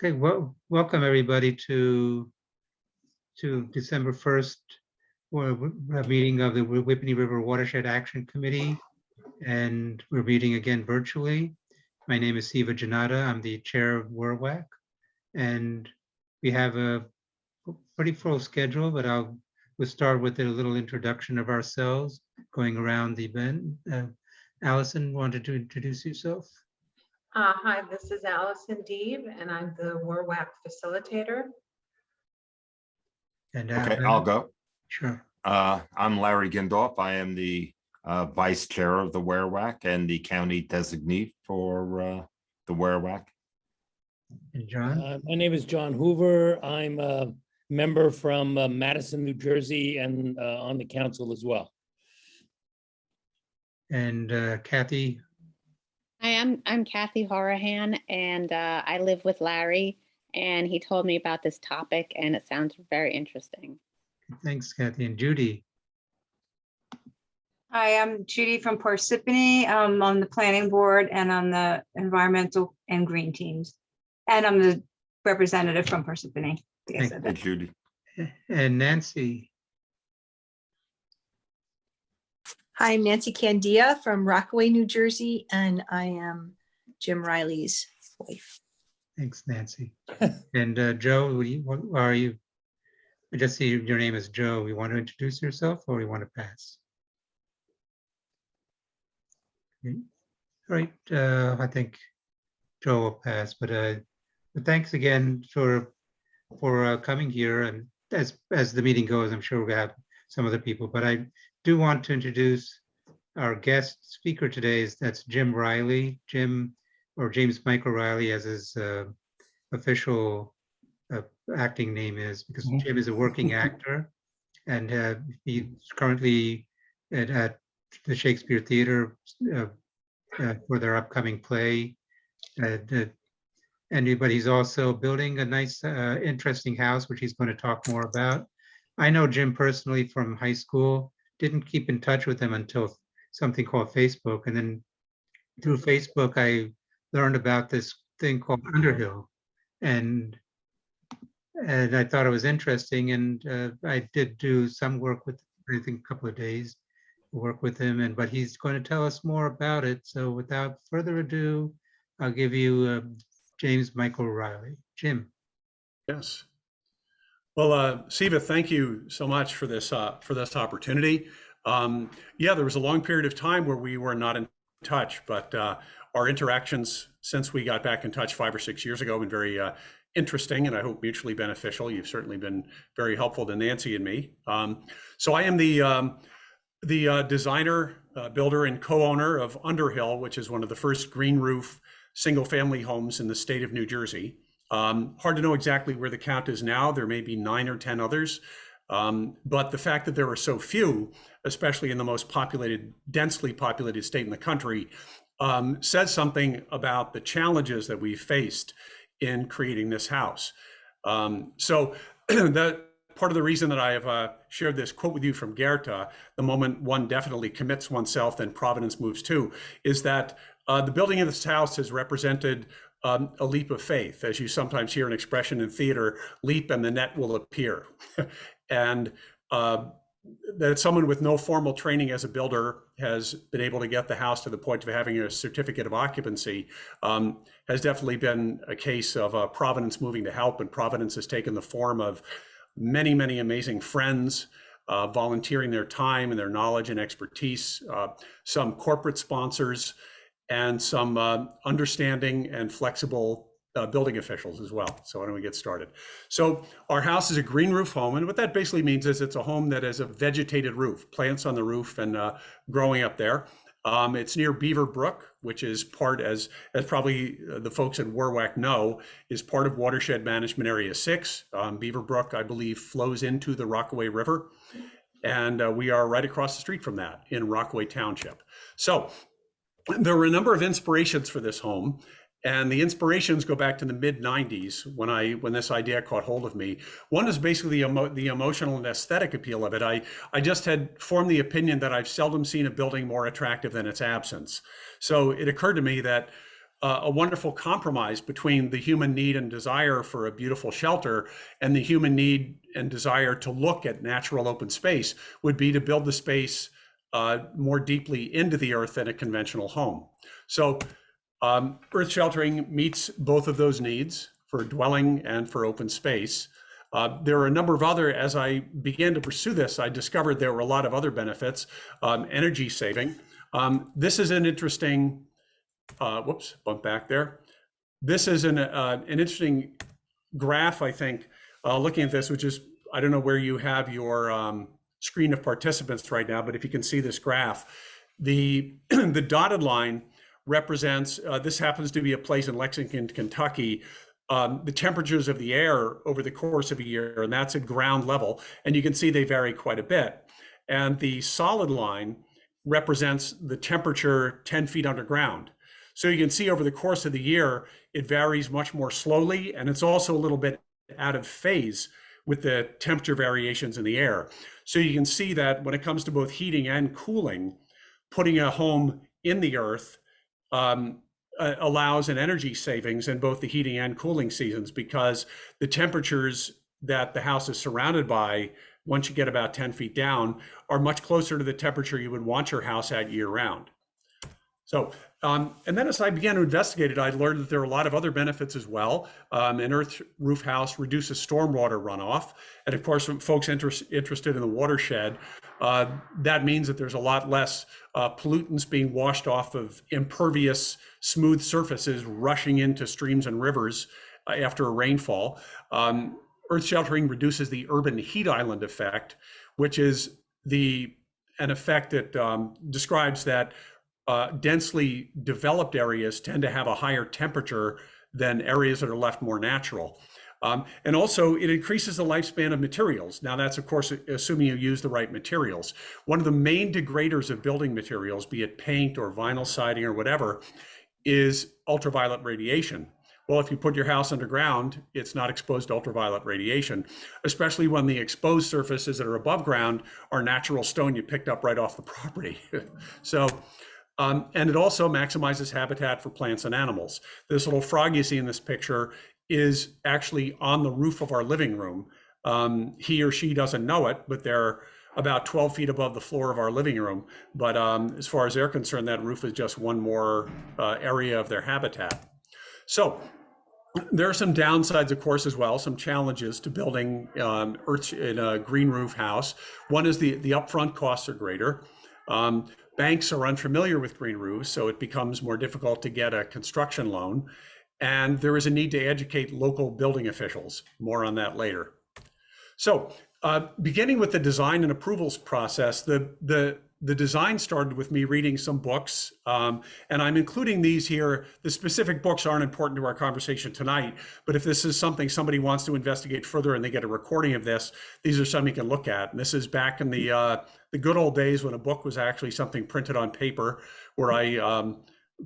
Okay, well, welcome everybody to December 1st, a meeting of the Whippany River Watershed Action Committee, and we're meeting again virtually. My name is Siva Janata. I'm the chair of WRWAC, and we have a pretty full schedule, but we'll start with a little introduction of ourselves, going around the event. Allison, wanted to introduce yourself? Hi, this is Allison Deeb, and I'm the WRWAC facilitator. And Okay, I'll go. Sure. I'm Larry Gindorf. I am the vice chair of the WRWAC and the county designee for the WRWAC. And John? My name is John Hoover. I'm a member from Madison, New Jersey, and on the council as well. And Kathy? Hi, I'm Kathy Horahan, and I live with Larry, and he told me about this topic, and it sounds very interesting. Thanks, Kathy. And Judy? Hi, I'm Judy from Parsippany. I'm on the planning board and on the environmental and green teams. And I'm the representative from Parsippany. I think I said Hey, that. Judy. And Nancy? Hi, I'm Nancy Candia from Rockaway, New Jersey, and I am Jim Reilly's wife. Thanks, Nancy. And Joe, what are you? I just see your name is Joe. You want to introduce yourself or you want to pass? Okay. All right, I think Joe will pass, but thanks again for coming here. And as the meeting goes, I'm sure we'll have some other people, but I do want to introduce our guest speaker today. That's Jim Reilly, James Michael Reilly, as his official acting name is, because Jim is a working actor, and he's currently at the Shakespeare Theater for their upcoming play. But he's also building a nice, interesting house, which he's going to talk more about. I know Jim personally from high school, didn't keep in touch with him until something called Facebook. And then through Facebook, I learned about this thing called UnderHill. And I thought it was interesting. And I did do some work with, I think, a couple of days, work with him. But he's going to tell us more about it. So without further ado, I'll give you James Michael Reilly. Jim. Yes. Well, Siva, thank you so much for this opportunity. Yeah, there was a long period of time where we were not in touch, but our interactions since we got back in touch 5 or 6 years ago have been very interesting, and I hope mutually beneficial. You've certainly been very helpful to Nancy and me. So I am the designer, builder, and co-owner of UnderHill, which is one of the first green roof single-family homes in the state of New Jersey. Hard to know exactly where the count is now. There may be 9 or 10 others. But the fact that there are so few, especially in the most densely populated state in the country, says something about the challenges that we faced in creating this house. So that part of the reason that I have shared this quote with you from Goethe, the moment one definitely commits oneself, then providence moves too, is that the building of this house has represented a leap of faith. As you sometimes hear an expression in theater, leap and the net will appear. And that someone with no formal training as a builder has been able to get the house to the point of having a certificate of occupancy has definitely been a case of providence moving to help. And providence has taken the form of many, many amazing friends volunteering their time and their knowledge and expertise, some corporate sponsors, and some understanding and flexible building officials as well. So why don't we get started? So our house is a green roof home, and what that basically means is it's a home that has a vegetated roof, plants on the roof and growing up there. It's near Beaver Brook, which is part, as probably the folks at WRWAC know, is part of Watershed Management Area 6. Beaver Brook, I believe, flows into the Rockaway River, and we are right across the street from that in Rockaway Township. So there were a number of inspirations for this home, and the inspirations go back to the mid-90s when this idea caught hold of me. One is basically the emotional and aesthetic appeal of it. I just had formed the opinion that I've seldom seen a building more attractive than its absence. So it occurred to me that a wonderful compromise between the human need and desire for a beautiful shelter and the human need and desire to look at natural open space would be to build the space more deeply into the earth than a conventional home. So earth sheltering meets both of those needs for dwelling and for open space. There are a number of other, as I began to pursue this, I discovered there were a lot of other benefits. Energy saving. This is an interesting, whoops, bump back there. This is an interesting graph, I think, looking at this, which is, I don't know where you have your screen of participants right now, but if you can see this graph, the dotted line represents, this happens to be a place in Lexington, Kentucky, the temperatures of the air over the course of a year, and that's at ground level. And you can see they vary quite a bit. And the solid line represents the temperature 10 feet underground. So you can see over the course of the year, it varies much more slowly, and it's also a little bit out of phase with the temperature variations in the air. So you can see that when it comes to both heating and cooling, putting a home in the earth allows an energy savings in both the heating and cooling seasons, because the temperatures that the house is surrounded by, once you get about 10 feet down, are much closer to the temperature you would want your house at year round. So, and then as I began to investigate it, I learned that there are a lot of other benefits as well. An earth roof house reduces stormwater runoff. And of course, folks interested in the watershed, that means that there's a lot less pollutants being washed off of impervious, smooth surfaces rushing into streams and rivers after a rainfall. Earth sheltering reduces the urban heat island effect, which is an effect that describes that densely developed areas tend to have a higher temperature than areas that are left more natural. And also it increases the lifespan of materials. Now that's of course, assuming you use the right materials. One of the main degraders of building materials, be it paint or vinyl siding or whatever, is ultraviolet radiation. Well, if you put your house underground, it's not exposed to ultraviolet radiation, especially when the exposed surfaces that are above ground are natural stone you picked up right off the property. So, and it also maximizes habitat for plants and animals. This little frog you see in this picture is actually on the roof of our living room. He or she doesn't know it, but they're about 12 feet above the floor of our living room. But as far as they're concerned, that roof is just one more area of their habitat. So there are some downsides, of course, as well, some challenges to building earth in a green roof house. One is the upfront costs are greater. Banks are unfamiliar with green roofs, so it becomes more difficult to get a construction loan. And there is a need to educate local building officials. More on that later. So beginning with the design and approvals process, the design started with me reading some books, and I'm including these here. The specific books aren't important to our conversation tonight, but if this is something somebody wants to investigate further and they get a recording of this, these are some you can look at. And this is back in the good old days when a book was actually something printed on paper, where I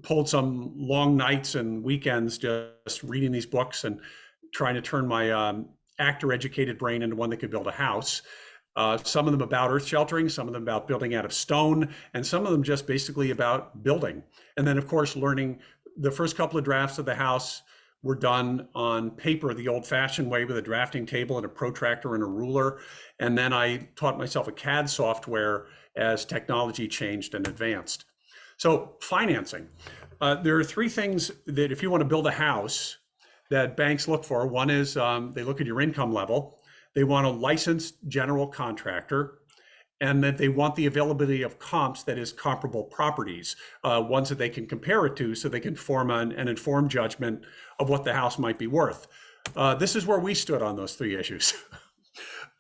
pulled some long nights and weekends just reading these books and trying to turn my actor-educated brain into one that could build a house. Some of them about earth sheltering, some of them about building out of stone, and some of them just basically about building. And then, of course, learning. The first couple of drafts of the house were done on paper the old-fashioned way with a drafting table and a protractor and a ruler. And then I taught myself a CAD software as technology changed and advanced. So financing. There are three things that if you want to build a house that banks look for. One is they look at your income level. They want a licensed general contractor, and that they want the availability of comps, that is comparable properties, ones that they can compare it to so they can form an informed judgment of what the house might be worth. This is where we stood on those three issues.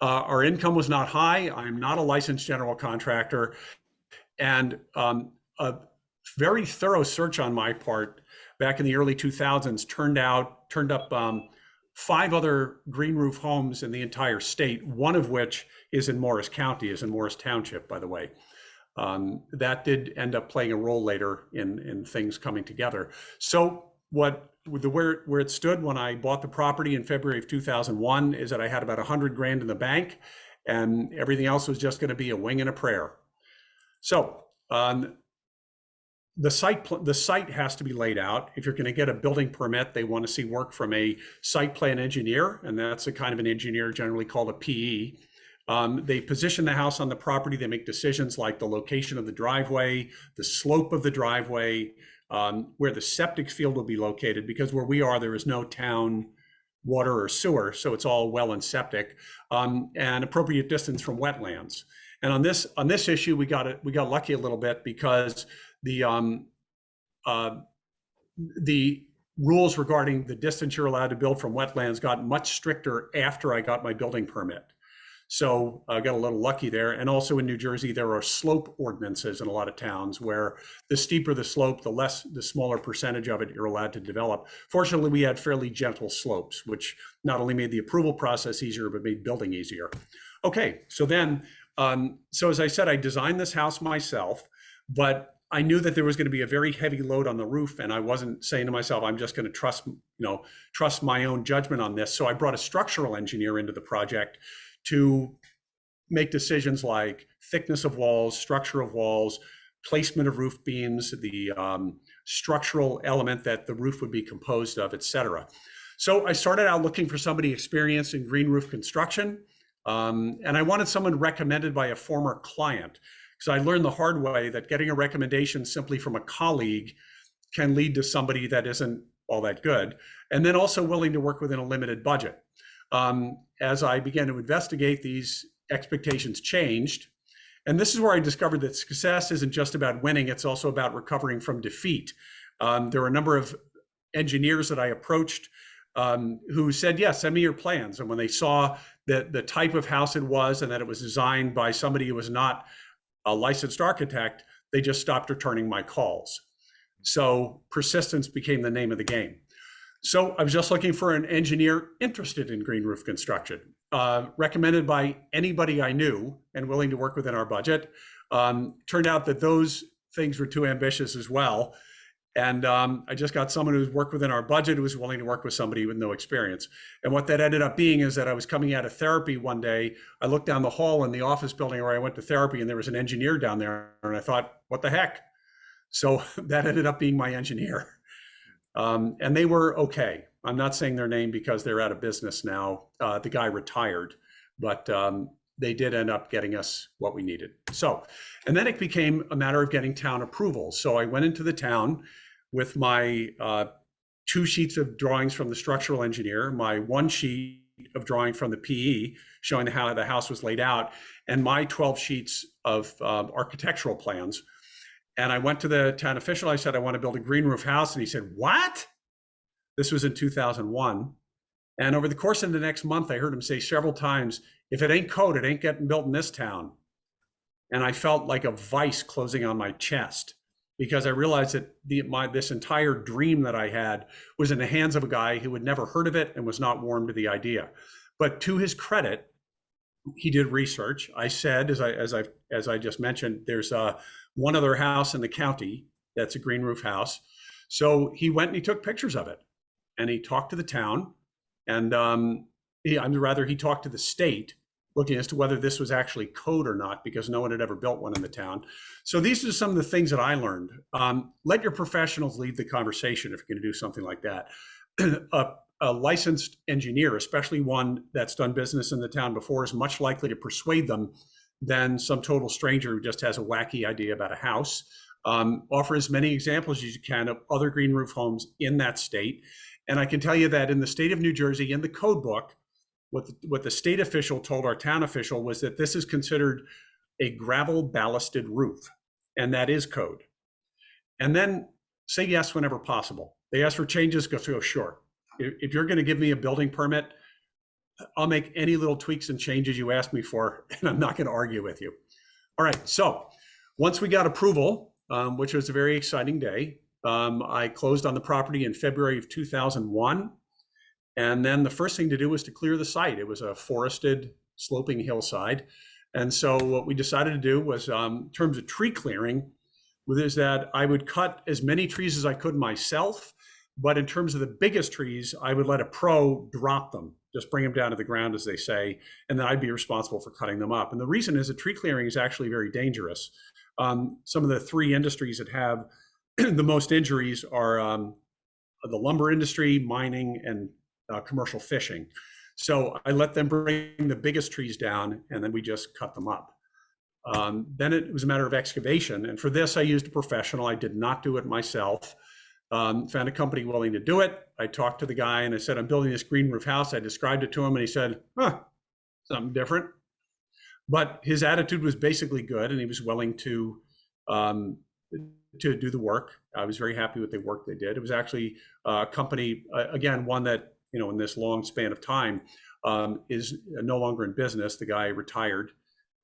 Our income was not high. I'm not a licensed general contractor. And a very thorough search on my part back in the early 2000s turned up 5 other green roof homes in the entire state, one of which is in Morris County, is in Morris Township, by the way. That did end up playing a role later in things coming together. So where it stood when I bought the property in February of 2001 is that I had about 100 grand in the bank, and everything else was just going to be a wing and a prayer. So the site has to be laid out. If you're going to get a building permit, they want to see work from a site plan engineer, and that's a kind of an engineer generally called a PE. They position the house on the property. They make decisions like the location of the driveway, the slope of the driveway, where the septic field will be located, because where we are, there is no town water or sewer, so it's all well and septic, and appropriate distance from wetlands. And on this issue, we got lucky a little bit, because the rules regarding the distance you're allowed to build from wetlands got much stricter after I got my building permit. So I got a little lucky there. And also in New Jersey, there are slope ordinances in a lot of towns where the steeper the slope, the smaller percentage of it you're allowed to develop. Fortunately, we had fairly gentle slopes, which not only made the approval process easier, but made building easier. Okay, so then, so as I said, I designed this house myself, but I knew that there was going to be a very heavy load on the roof, and I wasn't saying to myself, I'm just going to trust my own judgment on this. So I brought a structural engineer into the project to make decisions like thickness of walls, structure of walls, placement of roof beams, the structural element that the roof would be composed of, et cetera. So I started out looking for somebody experienced in green roof construction, and I wanted someone recommended by a former client, because I learned the hard way that getting a recommendation simply from a colleague can lead to somebody that isn't all that good, and then also willing to work within a limited budget. As I began to investigate, these expectations changed. And this is where I discovered that success isn't just about winning, it's also about recovering from defeat. There were a number of engineers that I approached who said, yes, send me your plans. And when they saw that the type of house it was and that it was designed by somebody who was not a licensed architect, they just stopped returning my calls. So persistence became the name of the game. So I was just looking for an engineer interested in green roof construction, recommended by anybody I knew and willing to work within our budget. Turned out that those things were too ambitious as well. And I just got someone who's worked within our budget, who was willing to work with somebody with no experience. And what that ended up being is that I was coming out of therapy one day. I looked down the hall in the office building where I went to therapy, and there was an engineer down there. And I thought, what the heck? So that ended up being my engineer. And they were okay. I'm not saying their name because they're out of business now. The guy retired, but they did end up getting us what we needed. So, and then it became a matter of getting town approval. So I went into the town with my 2 sheets of drawings from the structural engineer, my 1 sheet of drawing from the PE showing how the house was laid out, and my 12 sheets of architectural plans. And I went to the town official. I said, I want to build a green roof house. And he said, what? This was in 2001. And over the course of the next month, I heard him say several times, if it ain't code, it ain't getting built in this town. And I felt like a vice closing on my chest, because I realized that this entire dream that I had was in the hands of a guy who had never heard of it and was not warm to the idea. But to his credit, he did research. I said, as I just mentioned, there's one other house in the county that's a green roof house. So he went and he took pictures of it, and he talked to the town, and he talked to the state, looking as to whether this was actually code or not, because no one had ever built one in the town. So these are some of the things that I learned. Let your professionals lead the conversation if you're going to do something like that. A licensed engineer, especially one that's done business in the town before, is much likely to persuade them than some total stranger who just has a wacky idea about a house. Offer as many examples as you can of other green roof homes in that state. And I can tell you that in the state of New Jersey, in the code book, what the state official told our town official was that this is considered a gravel ballasted roof, and that is code. And then say yes whenever possible. They ask for changes, go sure. If you're going to give me a building permit, I'll make any little tweaks and changes you ask me for, and I'm not going to argue with you. All right, so once we got approval, which was a very exciting day, I closed on the property in February of 2001. And then the first thing to do was to clear the site. It was a forested, sloping hillside. And so what we decided to do was, in terms of tree clearing, is that I would cut as many trees as I could myself. But in terms of the biggest trees, I would let a pro drop them, just bring them down to the ground, as they say, and then I'd be responsible for cutting them up. And the reason is that tree clearing is actually very dangerous. Some of the 3 industries that have the most injuries are the lumber industry, mining, and commercial fishing. So I let them bring the biggest trees down, and then we just cut them up. Then it was a matter of excavation. And for this, I used a professional. I did not do it myself. Found a company willing to do it. I talked to the guy and I said, I'm building this green roof house. I described it to him and he said, huh, something different. But his attitude was basically good and he was willing to do the work. I was very happy with the work they did. It was actually a company, again, one that, you know, in this long span of time is no longer in business. The guy retired,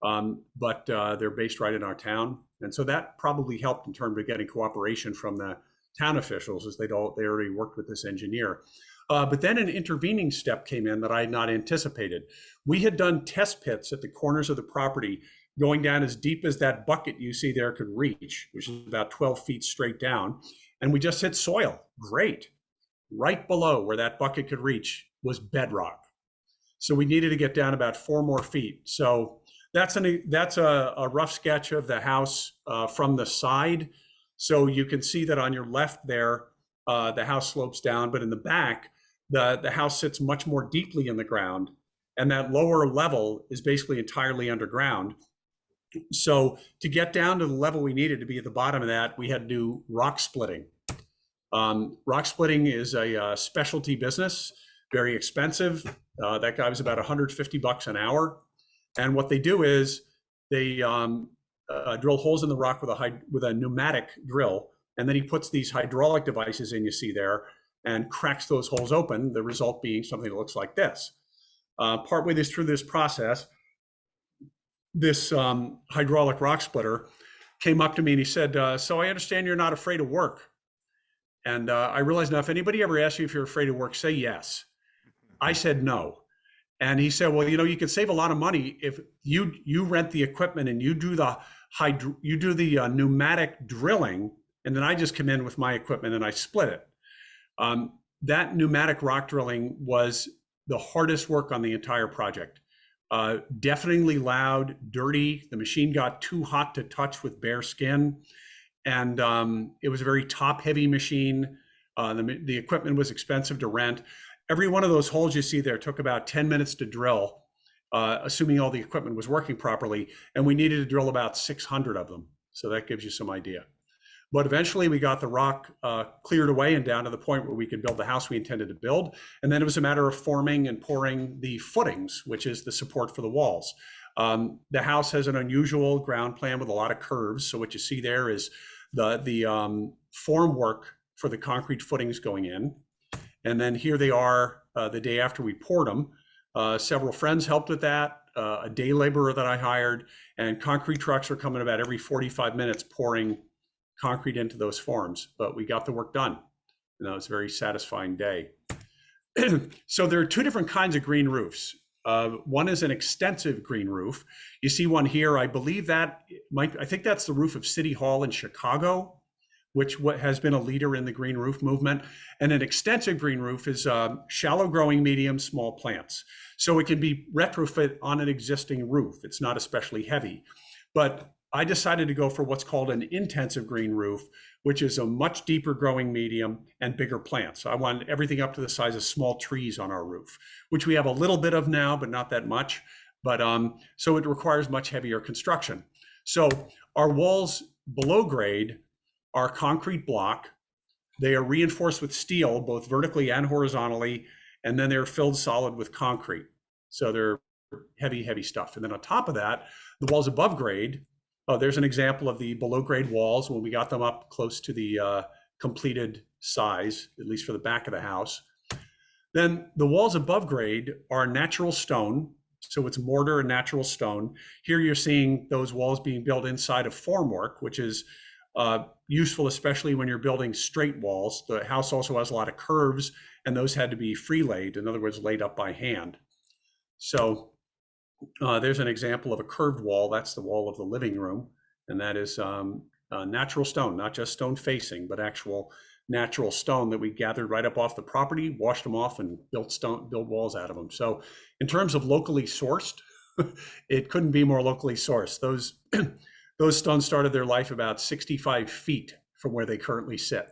but they're based right in our town. And so that probably helped in terms of getting cooperation from the town officials, as they already worked with this engineer. But then an intervening step came in that I had not anticipated. We had done test pits at the corners of the property, going down as deep as that bucket you see there could reach, which is about 12 feet straight down. And we just hit soil. Great. Right below where that bucket could reach was bedrock. So we needed to get down about 4 more feet. So that's a rough sketch of the house from the side. So you can see that on your left there, the house slopes down, but in the back, the house sits much more deeply in the ground. And that lower level is basically entirely underground. So to get down to the level we needed to be at the bottom of that, we had to do rock splitting. Rock splitting is a specialty business, very expensive. That guy was about $150 an hour. And what they do is they drill holes in the rock with a pneumatic drill. And then he puts these hydraulic devices in, you see there, and cracks those holes open, the result being something that looks like this. Partway through this process, this hydraulic rock splitter came up to me and he said, so I understand you're not afraid of work. And I realized, now, if anybody ever asks you if you're afraid of work, say yes. I said no. And he said, well, you know, you can save a lot of money if you rent the equipment and you do the pneumatic drilling, and then I just come in with my equipment and I split it. That pneumatic rock drilling was the hardest work on the entire project. Deafeningly loud, dirty. The machine got too hot to touch with bare skin. And it was a very top-heavy machine. The equipment was expensive to rent. Every one of those holes you see there took about 10 minutes to drill, assuming all the equipment was working properly. And we needed to drill about 600 of them. So that gives you some idea. But eventually we got the rock cleared away and down to the point where we could build the house we intended to build. And then it was a matter of forming and pouring the footings, which is the support for the walls. The house has an unusual ground plan with a lot of curves. So what you see there is the form work for the concrete footings going in. And then here they are the day after we poured them. Several friends helped with that, a day laborer that I hired, and concrete trucks are coming about every 45 minutes pouring concrete into those forms. But we got the work done. And that was a very satisfying day. So there are 2 different kinds of green roofs. One is an extensive green roof. You see one here. I believe I think that's the roof of City Hall in Chicago, which has been a leader in the green roof movement. And an extensive green roof is shallow growing, medium, small plants. So it can be retrofit on an existing roof. It's not especially heavy. But I decided to go for what's called an intensive green roof, which is a much deeper growing medium and bigger plants. So I want everything up to the size of small trees on our roof, which we have a little bit of now, but not that much. But so it requires much heavier construction. So our walls below grade are concrete block. They are reinforced with steel, both vertically and horizontally, and then they're filled solid with concrete. So they're heavy, heavy stuff. And then on top of that, the walls above grade, there's an example of the below grade walls when we got them up close to the completed size, at least for the back of the house. Then the walls above grade are natural stone. So it's mortar and natural stone. Here you're seeing those walls being built inside of formwork, which is useful, especially when you're building straight walls. The house also has a lot of curves, and those had to be free-laid, in other words, laid up by hand. So there's an example of a curved wall. That's the wall of the living room, and that is natural stone, not just stone facing, but actual natural stone that we gathered right up off the property, washed them off, and built walls out of them. So in terms of locally sourced, it couldn't be more locally sourced. Those stones started their life about 65 feet from where they currently sit.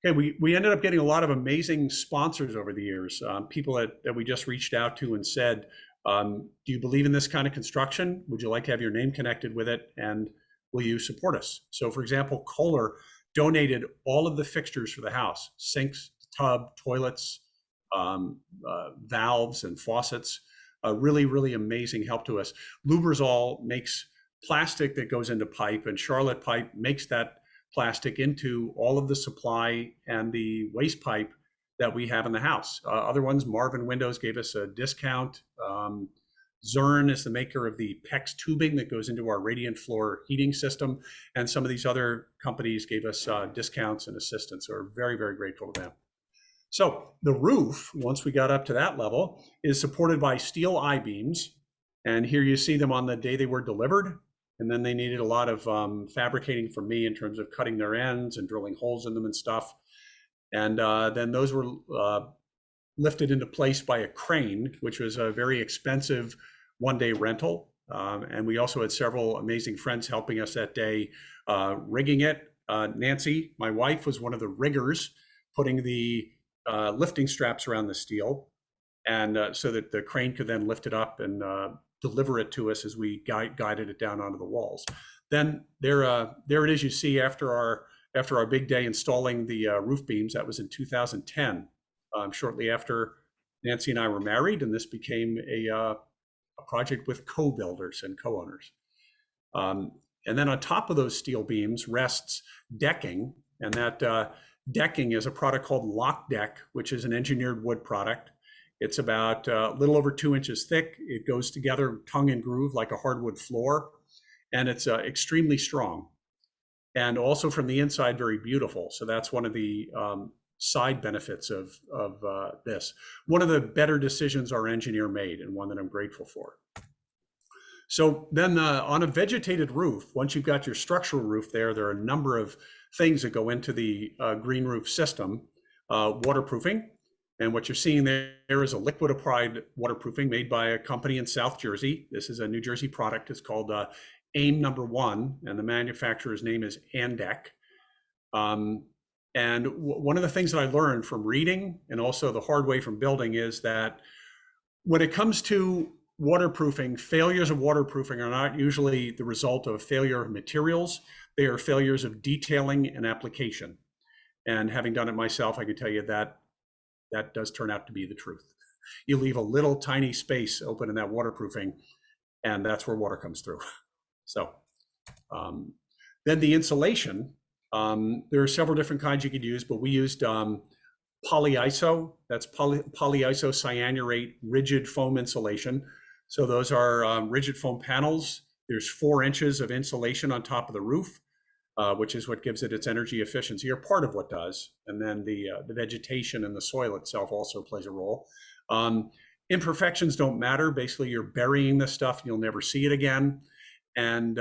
Okay, we ended up getting a lot of amazing sponsors over the years, people that we just reached out to and said, do you believe in this kind of construction? Would you like to have your name connected with it? And will you support us? So for example, Kohler donated all of the fixtures for the house, sinks, tub, toilets, valves and faucets. Really, really amazing help to us. Lubrizol makes plastic that goes into pipe, and Charlotte Pipe makes that plastic into all of the supply and the waste pipe that we have in the house. Other ones, Marvin Windows gave us a discount. Zurn is the maker of the PEX tubing that goes into our radiant floor heating system. And some of these other companies gave us discounts and assistance. So we're very, very grateful to them. So the roof, once we got up to that level, is supported by steel I-beams. And here you see them on the day they were delivered. And then they needed a lot of fabricating from me in terms of cutting their ends and drilling holes in them and stuff. And then those were lifted into place by a crane, which was a very expensive one-day rental. And we also had several amazing friends helping us that day rigging it. Nancy, my wife, was one of the riggers, putting the lifting straps around the steel, and so that the crane could then lift it up and deliver it to us as we guided it down onto the walls. Then there it is. You see after our big day installing the roof beams. That was in 2010, shortly after Nancy and I were married, and this became a project with co-builders and co-owners. And then on top of those steel beams rests decking, and that decking is a product called Lock Deck, which is an engineered wood product. It's about a little over 2 inches thick. It goes together tongue and groove like a hardwood floor, and it's extremely strong. And also from the inside, very beautiful. So that's one of the side benefits of this. One of the better decisions our engineer made, and one that I'm grateful for. So then on a vegetated roof, once you've got your structural roof there are a number of things that go into the green roof system. Waterproofing. And what you're seeing there is a liquid applied waterproofing made by a company in South Jersey. This is a New Jersey product. It's called AIM #1, and the manufacturer's name is Andec. And one of the things that I learned from reading and also the hard way from building is that when it comes to waterproofing, failures of waterproofing are not usually the result of failure of materials. They are failures of detailing and application. And having done it myself, I can tell you that that does turn out to be the truth. You leave a little tiny space open in that waterproofing, and that's where water comes through. So then the insulation, there are several different kinds you could use, but we used polyiso. That's polyiso cyanurate rigid foam insulation. So those are rigid foam panels. There's 4 inches of insulation on top of the roof, which is what gives it its energy efficiency, or part of what does. And then the vegetation and the soil itself also plays a role. Imperfections don't matter. Basically, you're burying this stuff and you'll never see it again. And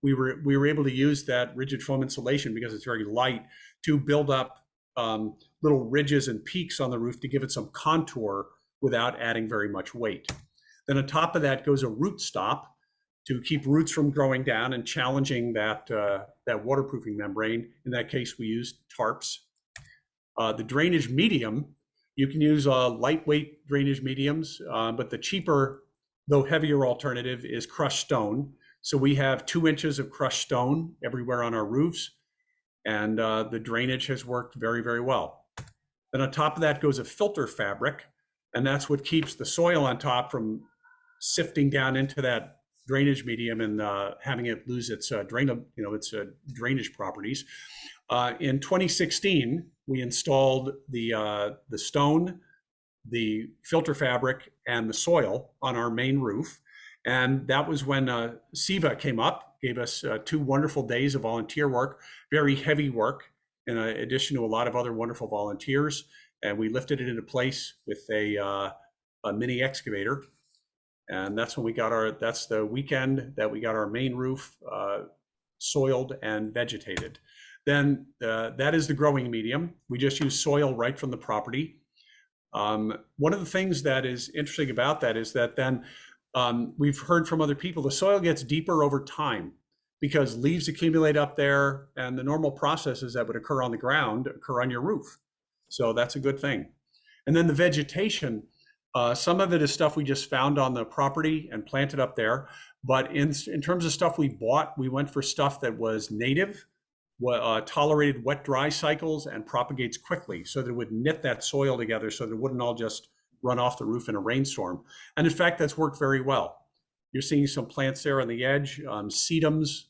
we were able to use that rigid foam insulation because it's very light to build up little ridges and peaks on the roof to give it some contour without adding very much weight. Then on top of that goes a root stop to keep roots from growing down and challenging that waterproofing membrane. In that case, we used tarps. The drainage medium, you can use lightweight drainage mediums, but the cheaper, though heavier alternative is crushed stone. So we have 2 inches of crushed stone everywhere on our roofs, and the drainage has worked very, very well. Then on top of that goes a filter fabric, and that's what keeps the soil on top from sifting down into that drainage medium and having it lose its drainage properties. In 2016, we installed the stone, the filter fabric, and the soil on our main roof. And that was when SIVA came up, gave us 2 wonderful days of volunteer work, very heavy work, in addition to a lot of other wonderful volunteers. And we lifted it into place with a mini excavator. And that's when we got that's the weekend that we got our main roof soiled and vegetated. Then that is the growing medium. We just use soil right from the property. One of the things that is interesting about that is that then we've heard from other people, the soil gets deeper over time because leaves accumulate up there, and the normal processes that would occur on the ground occur on your roof. So that's a good thing. And then the vegetation, some of it is stuff we just found on the property and planted up there. But in terms of stuff we bought, we went for stuff that was native, tolerated wet-dry cycles, and propagates quickly, so that it would knit that soil together so that it wouldn't all just run off the roof in a rainstorm. And in fact, that's worked very well. You're seeing some plants there on the edge, sedums,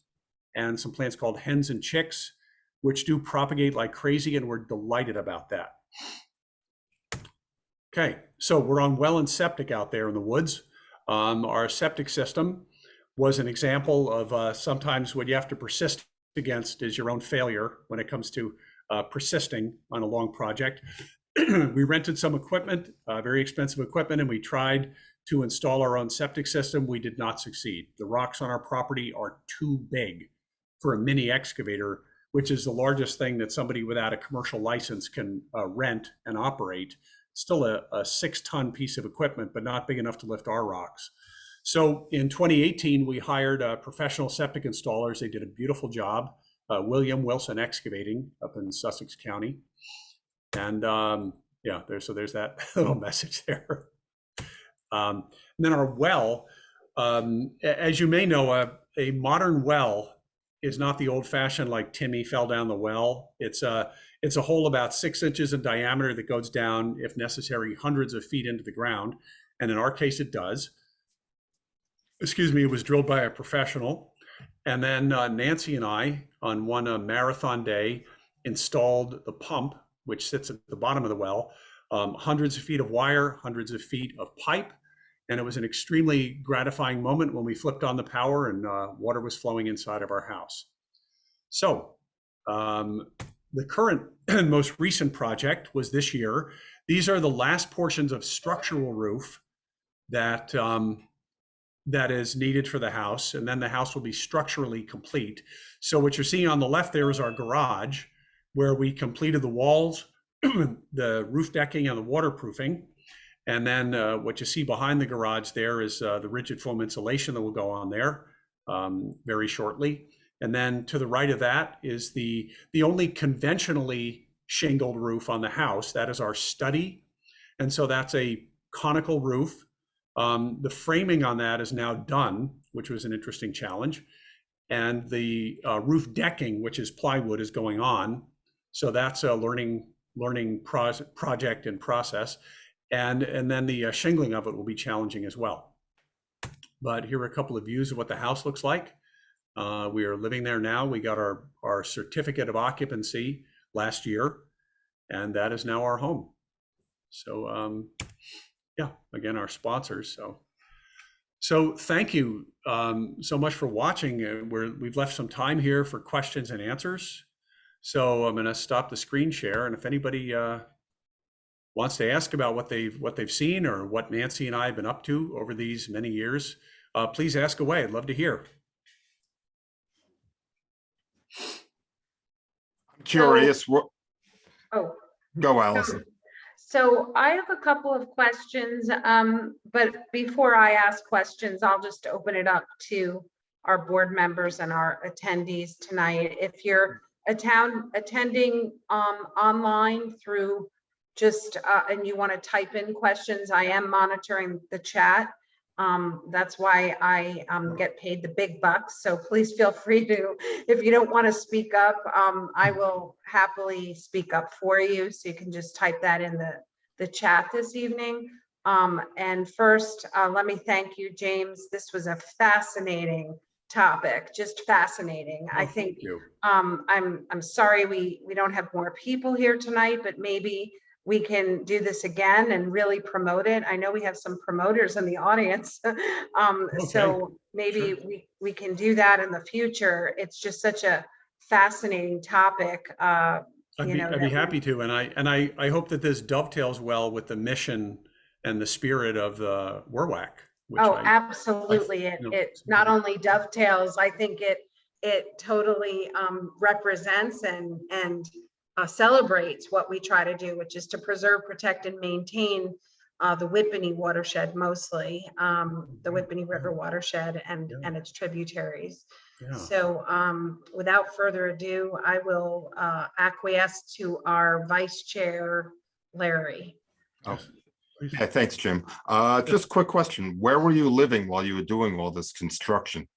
and some plants called hens and chicks, which do propagate like crazy, and we're delighted about that. Okay, so we're on well and septic out there in the woods. Our septic system was an example of sometimes what you have to persist against is your own failure when it comes to persisting on a long project. We rented some equipment, very expensive equipment, and we tried to install our own septic system. We did not succeed. The rocks on our property are too big for a mini excavator, which is the largest thing that somebody without a commercial license can rent and operate. Still a 6-ton piece of equipment, but not big enough to lift our rocks. So in 2018, we hired professional septic installers. They did a beautiful job. William Wilson Excavating up in Sussex County. And yeah, there's that little message there. And then our well, as you may know, a modern well is not the old fashioned like Timmy fell down the well. It's a hole about 6 inches in diameter that goes down, if necessary, hundreds of feet into the ground. And in our case, it does. Excuse me, it was drilled by a professional. And then Nancy and I, on one marathon day, installed the pump, which sits at the bottom of the well, hundreds of feet of wire, hundreds of feet of pipe. And it was an extremely gratifying moment when we flipped on the power and water was flowing inside of our house. So the current and most recent project was this year. These are the last portions of structural roof that that is needed for the house, and then the house will be structurally complete. So what you're seeing on the left there is our garage, where we completed the walls, the roof decking, and the waterproofing. And then what you see behind the garage there is the rigid foam insulation that will go on there very shortly. And then to the right of that is the only conventionally shingled roof on the house. That is our study. And so that's a conical roof. The framing on that is now done, which was an interesting challenge. And the roof decking, which is plywood, is going on. So that's a learning project in process. And then the shingling of it will be challenging as well. But here are a couple of views of what the house looks like. We are living there now. We got our certificate of occupancy last year, and that is now our home. So yeah, again, our sponsors. So thank you so much for watching. We've left some time here for questions and answers. So I'm going to stop the screen share, and if anybody wants to ask about what they've seen or what Nancy and I have been up to over these many years, please ask away. I'd love to hear. I'm curious. Oh. Go, Allison. So I have a couple of questions, but before I ask questions, I'll just open it up to our board members and our attendees tonight. If you're attending online through just, and you want to type in questions, I am monitoring the chat. That's why I get paid the big bucks. So please feel free to, if you don't want to speak up, I will happily speak up for you. So you can just type that in the chat this evening. And first, let me thank you, James. This was a fascinating topic, just fascinating. I think I'm sorry we don't have more people here tonight, but maybe we can do this again and really promote it. I know we have some promoters in the audience. So maybe sure. we can do that in the future. It's just such a fascinating topic. I'd be happy to. And I hope that this dovetails well with the mission and the spirit of the WERWAC. Absolutely. It not only dovetails, I think it totally represents and celebrates what we try to do, which is to preserve, protect, and maintain the Whippany watershed, mostly the Whippany River watershed and its tributaries. Yeah. So without further ado, I will acquiesce to our Vice Chair, Larry. Oh, Please. yeah, thanks, Jim. Just quick question. Where were you living while you were doing all this construction?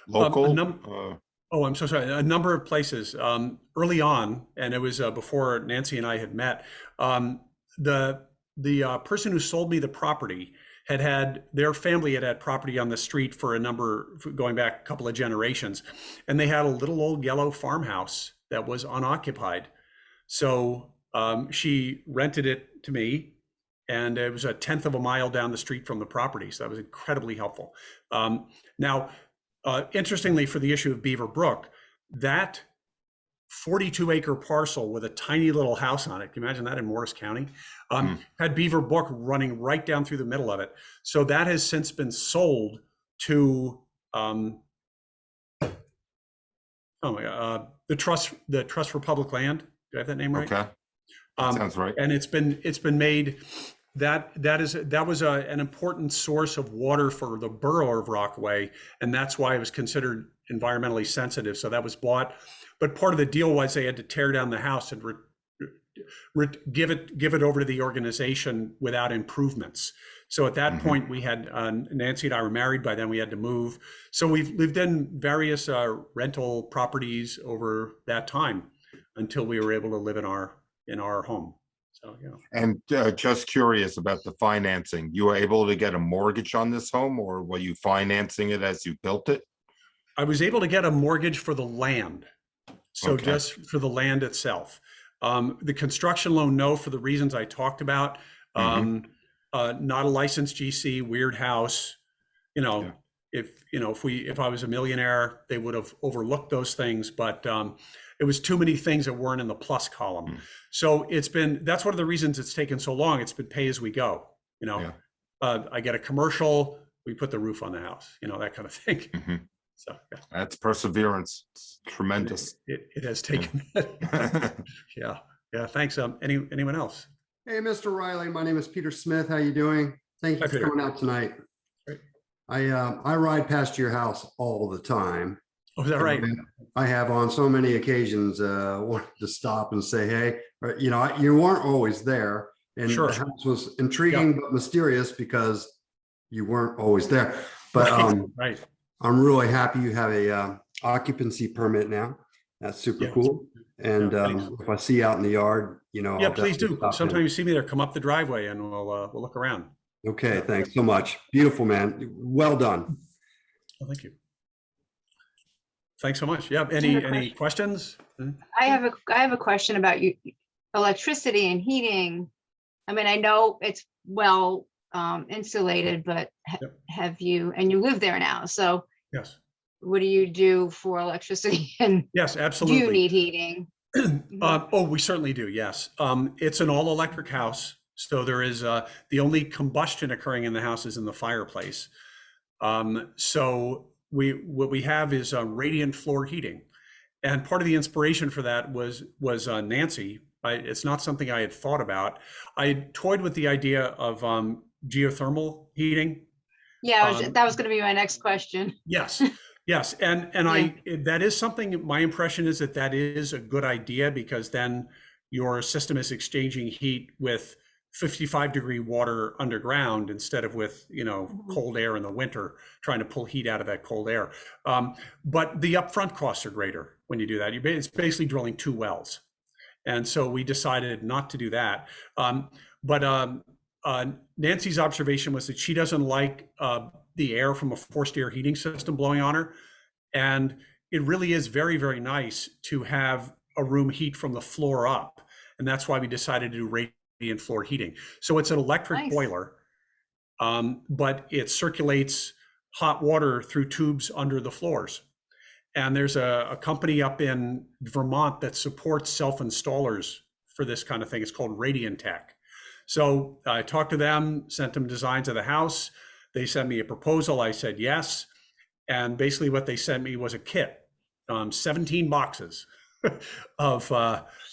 Local? Oh, I'm so sorry. A number of places. Early on, and it was before Nancy and I had met. The person who sold me the property had their family had property on the street for going back a couple of generations, and they had a little old yellow farmhouse that was unoccupied. So she rented it to me, and it was a 1/10 of a mile down the street from the property. So that was incredibly helpful. Now, interestingly, for the issue of Beaver Brook, that 42-acre parcel with a tiny little house on it, can you imagine that in Morris County, had Beaver Brook running right down through the middle of it. So that has since been sold to the Trust for Public Land. Do I have that name right? Okay, that sounds right. And it's been made. That was an important source of water for the borough of Rockaway, and that's why it was considered environmentally sensitive. So that was bought, but part of the deal was they had to tear down the house and give it over to the organization without improvements. So at that point, we had Nancy and I were married by then. We had to move, so we've lived in various rental properties over that time until we were able to live in our home. So, yeah. And just curious about the financing. You were able to get a mortgage on this home, or were you financing it as you built it? I was able to get a mortgage for the land. So Okay. just for the land itself. The construction loan, no, for the reasons I talked about. Not a licensed GC, weird house. Yeah. If I was a millionaire, they would have overlooked those things, but it was too many things that weren't in the plus column. So that's one of the reasons it's taken so long. It's been pay as we go. I get a commercial, we put the roof on the house, that kind of thing. So yeah. That's perseverance. It's tremendous. It has taken. Yeah. Thanks. Anyone else? Hey, Mr. Reilly, my name is Peter Smith. How you doing? Thank you Hi, for Peter. coming out tonight. Great. I ride past your house all the time. Oh, is that right? I have on so many occasions wanted to stop and say, hey, you weren't always there. And Sure. the house was intriguing but mysterious because you weren't always there. But Right. I'm really happy you have a occupancy permit now. That's super Yeah. cool. And Yeah, thanks. if I see you out in the yard, Yeah, I'll please do. definitely stop in. Sometime you see me there, come up the driveway and we'll look around. Okay, thanks so much. Beautiful, man. Well done. Oh, thank you. Thanks so much. Yeah. have a Any question. questions? I have a question about electricity and heating. I mean, I know it's well insulated, but Yep. have you, and you live there now, so Yes. what do you do for electricity and Yes, do absolutely. you need heating? We certainly do. Yes. It's an all electric house. So there is the only combustion occurring in the house is in the fireplace. So what we have is radiant floor heating. And part of the inspiration for that was Nancy. It's not something I had thought about. I had toyed with the idea of geothermal heating. Yeah, that was going to be my next question. Yes, yes, and that is something. My impression is that is a good idea because then your system is exchanging heat with 55-degree water underground instead of with cold air in the winter, trying to pull heat out of that cold air. But the upfront costs are greater when you do that. It's basically drilling 2 wells, and so we decided not to do that. But Nancy's observation was that she doesn't like the air from a forced air heating system blowing on her. And it really is very, very nice to have a room heat from the floor up. And that's why we decided to do radiant floor heating. So it's an electric Nice. boiler, but it circulates hot water through tubes under the floors. And there's a company up in Vermont that supports self-installers for this kind of thing. It's called Radiant Tech. So I talked to them, sent them designs of the house. They sent me a proposal. I said yes. And basically what they sent me was a kit, 17 boxes of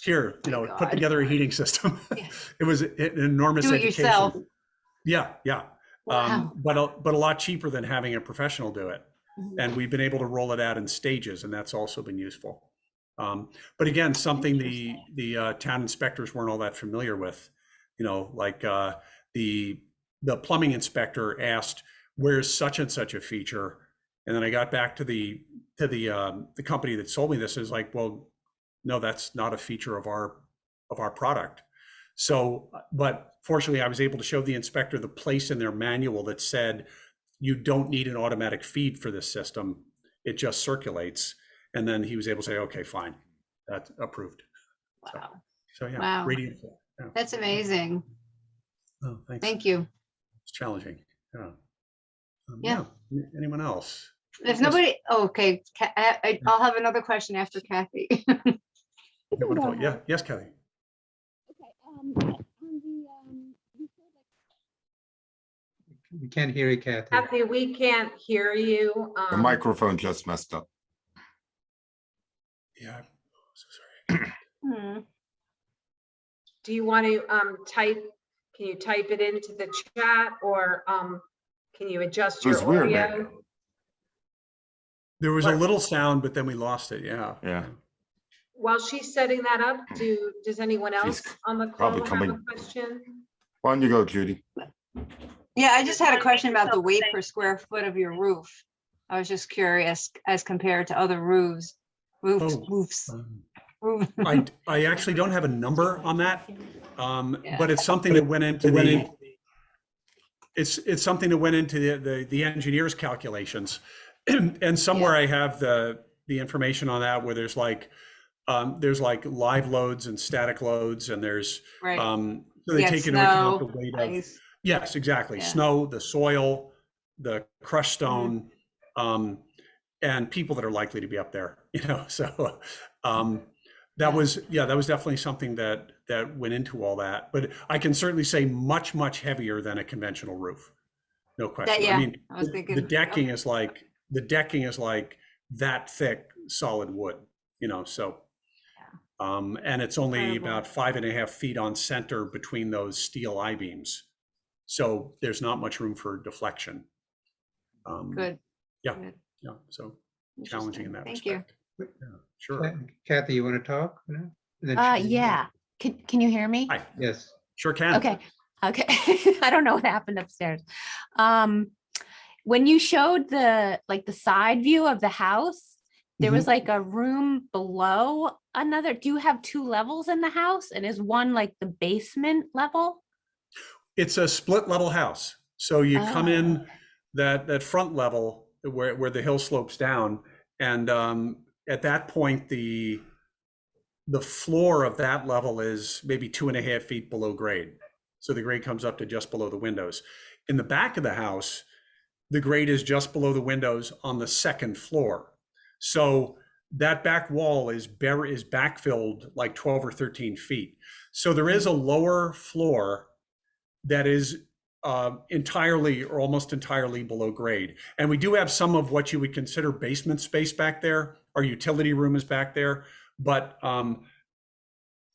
here, My put God. together a heating system. Yeah. It was an enormous Do it education. yourself. Yeah. Wow. But a lot cheaper than having a professional do it. And we've been able to roll it out in stages, and that's also been useful. But again, something the town inspectors weren't all that familiar with. You know, like the plumbing inspector asked, "Where's such and such a feature?" And then I got back to the company that sold me this. Is like, well, no, that's not a feature of our product. So, but fortunately, I was able to show the inspector the place in their manual that said, you don't need an automatic feed for this system. It just circulates. And then he was able to say, okay, fine, that's approved. Wow. So yeah, Wow. radiant flow. Yeah. That's amazing. Oh, thanks. Thank you. It's challenging. Yeah. Yeah. Anyone else? If Yes. nobody, oh, okay, I'll have another question after Kathy. Yeah, wonderful. Yeah. Yes, Kelly. We can't hear you, Kathy. Kathy, we can't hear you. The microphone just messed up. Yeah. I'm so sorry. Hmm. Do you want to can you type it into the chat, or can you adjust It was your weird. audio? There was a little sound, but then we lost it. Yeah. Yeah. While she's setting that up, does anyone else She's on the probably call have a coming. question? Why don't you go, Judy? Yeah, I just had a question about the weight per square foot of your roof. I was just curious as compared to other roofs. Oh. Roofs. I actually don't have a number on that, Yeah. but it's something that went into it's something that went into the engineer's calculations, and somewhere I have the information on that, where there's like live loads and static loads, and there's Right. so they Yeah, take into account snow, the weight of ice. yes, exactly, Yeah. snow, the soil, the crushed stone, and people that are likely to be up there, you know. So that was definitely something that went into all that. But I can certainly say much heavier than a conventional roof, no question. yeah, I mean, I was thinking, the decking is like that thick solid wood, you know. So and it's only Incredible. about 5.5 feet on center between those steel I-beams, so there's not much room for deflection. good. Yeah. Good. Yeah, so challenging in that Thank you. respect. Yeah, sure. Kathy, you want to talk? No? And then she- Yeah. Can you hear me? Hi, Yes. sure can. Okay. I don't know what happened upstairs. When you showed the side view of the house, there was like a room below another. Do you have two levels in the house? And is one like the basement level? It's a split level house. So you come in Oh. that front level where the hill slopes down, and at that point the floor of that level is maybe 2.5 feet below grade. So the grade comes up to just below the windows. In the back of the house, the grade is just below the windows on the second floor. So that back wall is backfilled like 12 or 13 feet. So there is a lower floor that is entirely or almost entirely below grade. And we do have some of what you would consider basement space back there. Our utility room is back there, but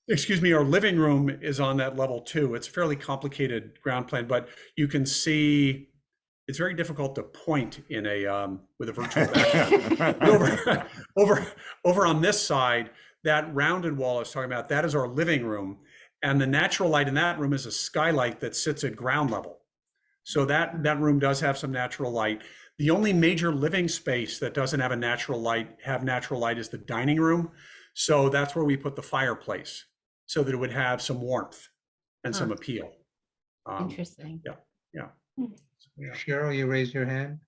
excuse me, our living room is on that level too. It's a fairly complicated ground plan, but you can see it's very difficult to point in a with a virtual background. over on this side, that rounded wall I was talking about, that is our living room. And the natural light in that room is a skylight that sits at ground level. So that room does have some natural light. The only major living space that doesn't have natural light is the dining room. So that's where we put the fireplace, so that it would have some warmth and some appeal. Interesting. Yeah. Yeah. Cheryl, you raised your hand.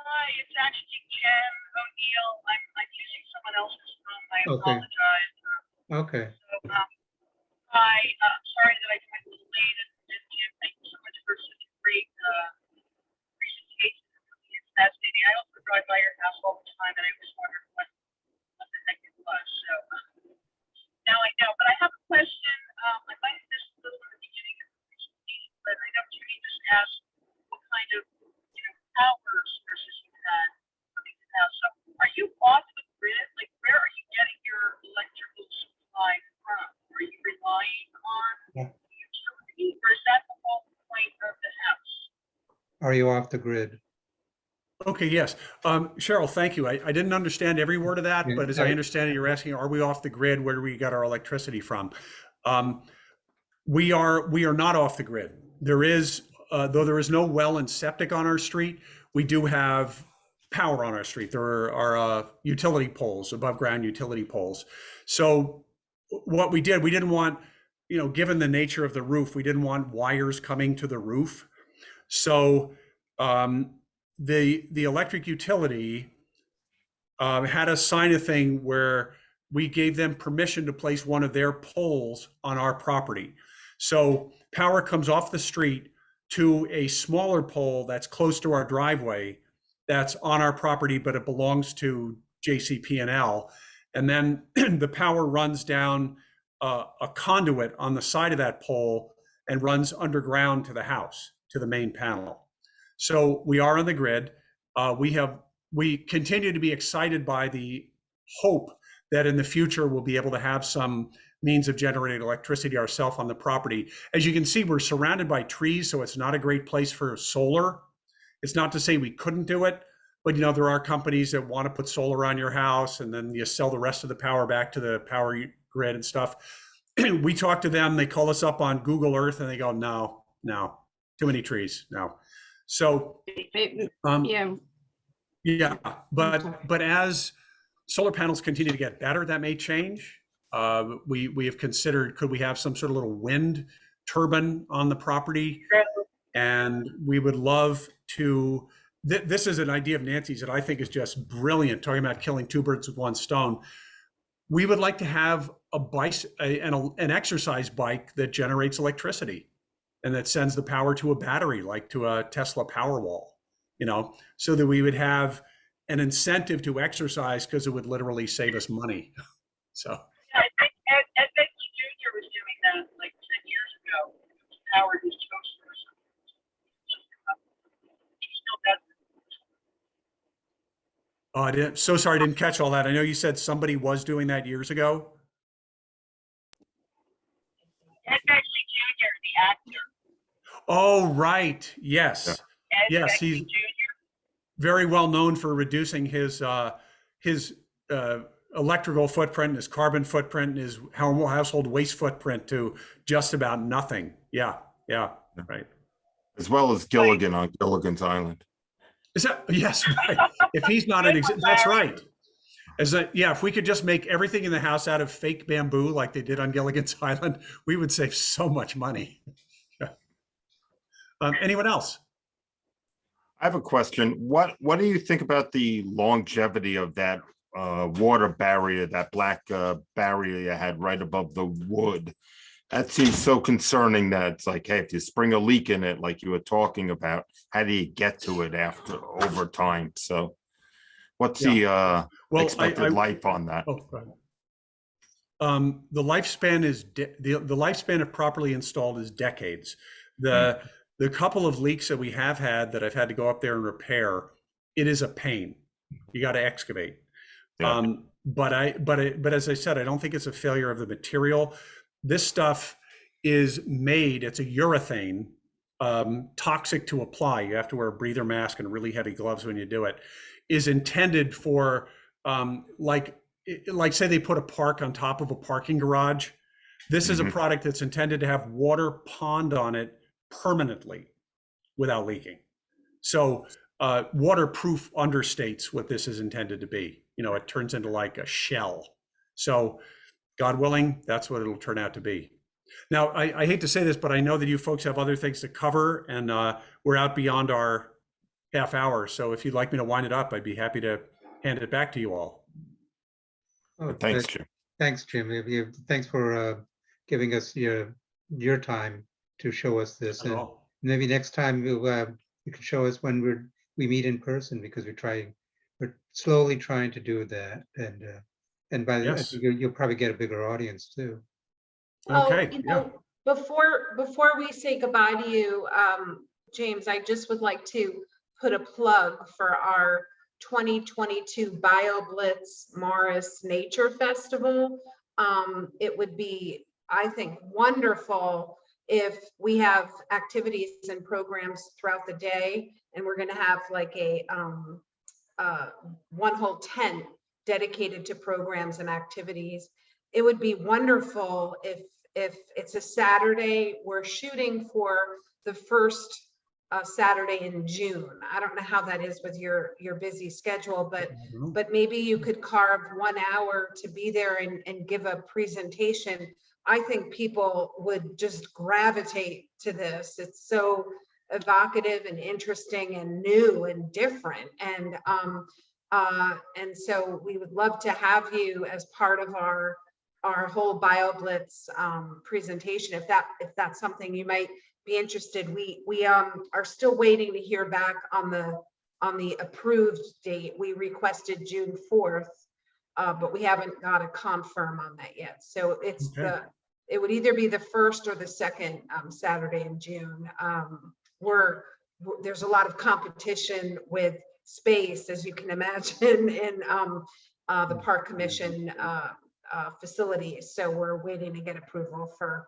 Hi, it's actually Jen O'Neill. I'm using someone else's phone. I Okay. apologize. Okay. So, hi, sorry that I joined a little late. And Jim, thank you so much for such a great presentation. It's fascinating. I also drive by your house all the time, and I always wondered what the heck it was. So now I know. But I have a question. I might have missed a little at the beginning of the presentation, but I know Judy just asked what kind of power sources you had coming to the house. So are you off the grid? Like, where are you getting your electrical supply from? Are you relying on the utility, or is that the whole point of the house? Are you off the grid? Okay, yes. Cheryl, thank you. I didn't understand every word of that, Yeah, but as I understand it, you're asking, are we off the grid? Where do we get our electricity from? We are not off the grid. There is, though there is no well and septic on our street, we do have power on our street. There are utility poles, above ground utility poles. So what we didn't want, given the nature of the roof, we didn't want wires coming to the roof. So the electric utility had us sign a thing where we gave them permission to place one of their poles on our property. So power comes off the street to a smaller pole that's close to our driveway that's on our property, but it belongs to JCP&L. And then the power runs down a conduit on the side of that pole and runs underground to the house, to the main panel. So we are on the grid. We continue to be excited by the hope that in the future we'll be able to have some means of generating electricity ourselves on the property. As you can see, we're surrounded by trees, so it's not a great place for solar. It's not to say we couldn't do it, but there are companies that want to put solar on your house and then you sell the rest of the power back to the power grid and stuff. We talk to them, they call us up on Google Earth and they go, no, too many trees, no. So, yeah, but as solar panels continue to get better, that may change. We have considered, could we have some sort of little wind turbine on the property? And we would love to, this is an idea of Nancy's that I think is just brilliant, talking about killing two birds with one stone. We would like to have an exercise bike that generates electricity and that sends the power to a battery, like to a Tesla Powerwall, so that we would have an incentive to exercise because it would literally save us money. So. Yeah, I think Ed Begley Jr. was doing that like 10 years ago. Powered his toaster or something. He still does it. So sorry, I didn't catch all that. I know you said somebody was doing that years ago. Ed Begley Jr., the actor. Oh, right. Yes. Yeah. Yes, he's very well known for reducing his electrical footprint, his carbon footprint, and his household waste footprint to just about nothing. Yeah, right. As well as Gilligan on Gilligan's Island. Is that, yes, right. If he's not that's right. If we could just make everything in the house out of fake bamboo like they did on Gilligan's Island, we would save so much money. Anyone else? I have a question. What do you think about the longevity of that water barrier, that black barrier you had right above the wood? That seems so concerning that it's like, hey, if you spring a leak in it, like you were talking about, how do you get to it over time? So what's the expected life on that? Oh, go ahead. The lifespan is the lifespan of properly installed is decades. The couple of leaks that we have had that I've had to go up there and repair, it is a pain. You got to excavate. Yeah. But as I said, I don't think it's a failure of the material. This stuff is made, it's a urethane, toxic to apply. You have to wear a breather mask and really heavy gloves when you do it. Is intended for like say they put a park on top of a parking garage. This is a product that's intended to have water pond on it permanently without leaking. So waterproof understates what this is intended to be. It turns into like a shell. So God willing, that's what it'll turn out to be. Now, I hate to say this, but I know that you folks have other things to cover and we're out beyond our half hour. So if you'd like me to wind it up, I'd be happy to hand it back to you all. Oh, Thanks, Jim. Thanks, Jim. Thanks for giving us your time to show us this. And maybe next time you can show us when we meet in person, because we're slowly trying to do that. And by Yes. you'll probably get a bigger audience too. Okay. Before we say goodbye to you, James, I just would like to put a plug for our 2022 BioBlitz Morris Nature Festival. It would be, I think, wonderful if we have activities and programs throughout the day, and we're gonna have like a one whole tent dedicated to programs and activities, it would be wonderful if it's a Saturday, we're shooting for the first Saturday in June. I don't know how that is with your busy schedule, but maybe you could carve 1 hour to be there and give a presentation. I think people would just gravitate to this. It's so evocative and interesting and new and different. And so we would love to have you as part of our whole BioBlitz presentation. If that's something you might be interested. We are still waiting to hear back on the approved date. We requested June 4th, but we haven't got a confirm on that yet. So it's it would either be the first or the second Saturday in June. There's a lot of competition with space, as you can imagine, in the Park Commission facilities. So we're waiting to get approval for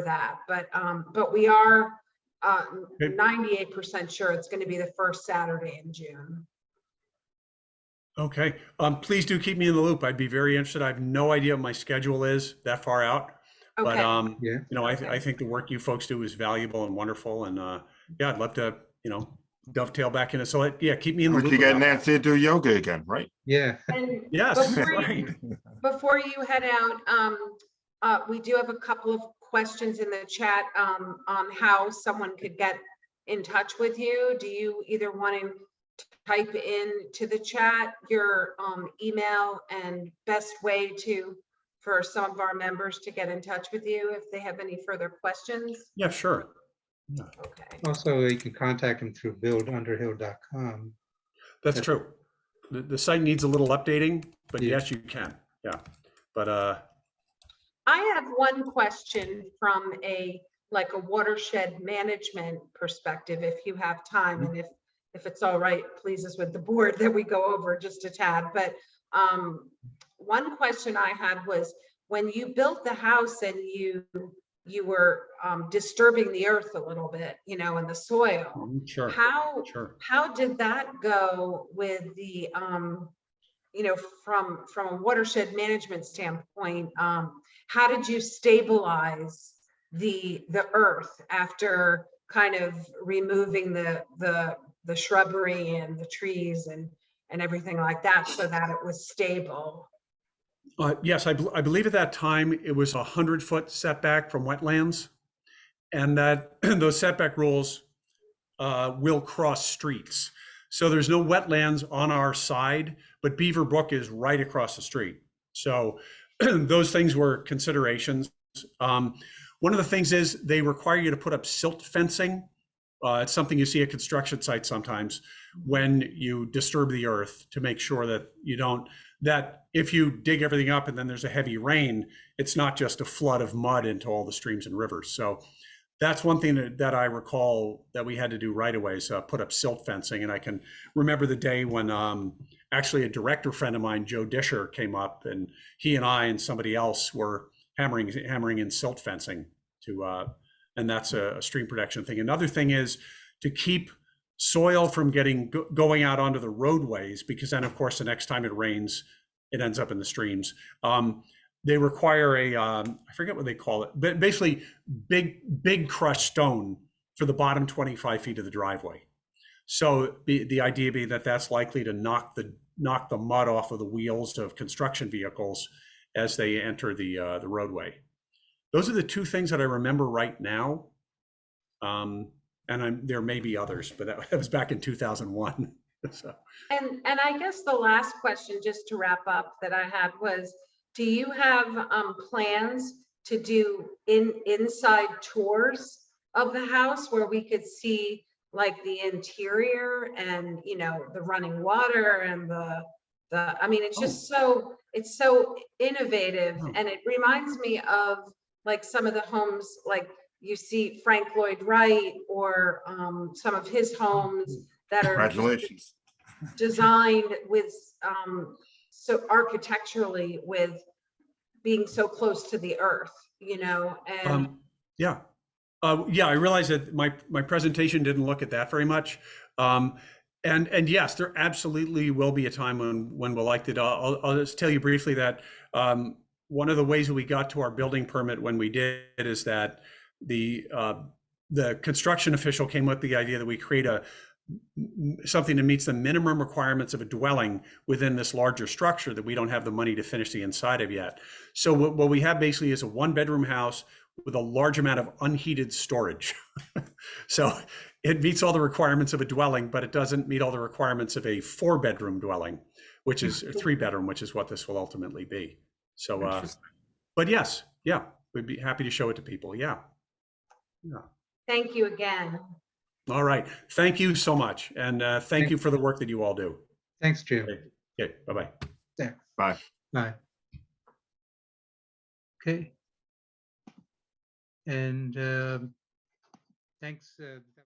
that. But we are 98% sure it's going to be the first Saturday in June. Okay. Please do keep me in the loop. I'd be very interested. I have no idea what my schedule is that far out. Okay. But Yeah. you know, I think the work you folks do is valuable and wonderful. And yeah, I'd love to, you know, dovetail back into. So yeah, keep me in the Once loop. you get about that. Nancy to do yoga again, right? Yeah. And Yes, before right. before you head out, we do have a couple of questions in the chat on how someone could get in touch with you. Do you either want to type in to the chat your email and best way for some of our members to get in touch with you if they have any further questions? Yeah, sure. Yeah. Okay. Also, you can contact them through buildunderhill.com. That's true. The site needs a little updating, but Yeah. yes, you can. Yeah. But I have one question from a watershed management perspective, if you have time, and if it's all right, pleases with the board that we go over just a tad. But one question I had was, when you built the house and you were disturbing the earth a little bit, you know, in the soil, sure. how did that go with the you know, from a watershed management standpoint? How did you stabilize the earth after kind of removing the shrubbery and the trees and everything like that, so that it was stable? Yes, I believe at that time it was 100-foot setback from wetlands, and that those setback rules will cross streets. So there's no wetlands on our side, but Beaver Brook is right across the street. So those things were considerations. One of the things is they require you to put up silt fencing. It's something you see at construction sites sometimes when you disturb the earth, to make sure that you don't, that if you dig everything up and then there's a heavy rain, it's not just a flood of mud into all the streams and rivers. So that's one thing that I recall that we had to do right away, is put up silt fencing. And I can remember the day when actually a director friend of mine, Joe Disher, came up, and he and I and somebody else were hammering in silt fencing to, and that's a stream protection thing. Another thing is to keep soil from going out onto the roadways, because then of course the next time it rains, it ends up in the streams. They require I forget what they call it, but basically big crushed stone for the bottom 25 feet of the driveway. So the idea being that that's likely to knock the mud off of the wheels of construction vehicles as they enter the roadway. Those are the two things that I remember right now. And there may be others, but that was back in 2001. So. And I guess the last question, just to wrap up, that I had was, do you have plans to do inside tours of the house where we could see like the interior and, you know, the running water and I mean, it's just it's so innovative. And it reminds me of like some of the homes, like you see Frank Lloyd Wright, or some of his homes that are Congratulations. designed with so architecturally, with being so close to the earth, you know. And yeah, Yeah, I realize that my presentation didn't look at that very much. And yes, there absolutely will be a time when we'll like to. I'll just tell you briefly that one of the ways that we got to our building permit when we did is that the construction official came with the idea that we create something that meets the minimum requirements of a dwelling within this larger structure that we don't have the money to finish the inside of yet. So what we have basically is a 1-bedroom house with a large amount of unheated storage. So it meets all the requirements of a dwelling, but it doesn't meet all the requirements of a 4-bedroom dwelling, which is a 3-bedroom, which is what this will ultimately be. So, but yes, yeah, we'd be happy to show it to people. Yeah. Yeah. Thank you again. All right. Thank you so much. And thank you for the work that you all do. Thanks, Jim. Okay. Bye-bye. Yeah. Bye. Bye. Okay. And thanks.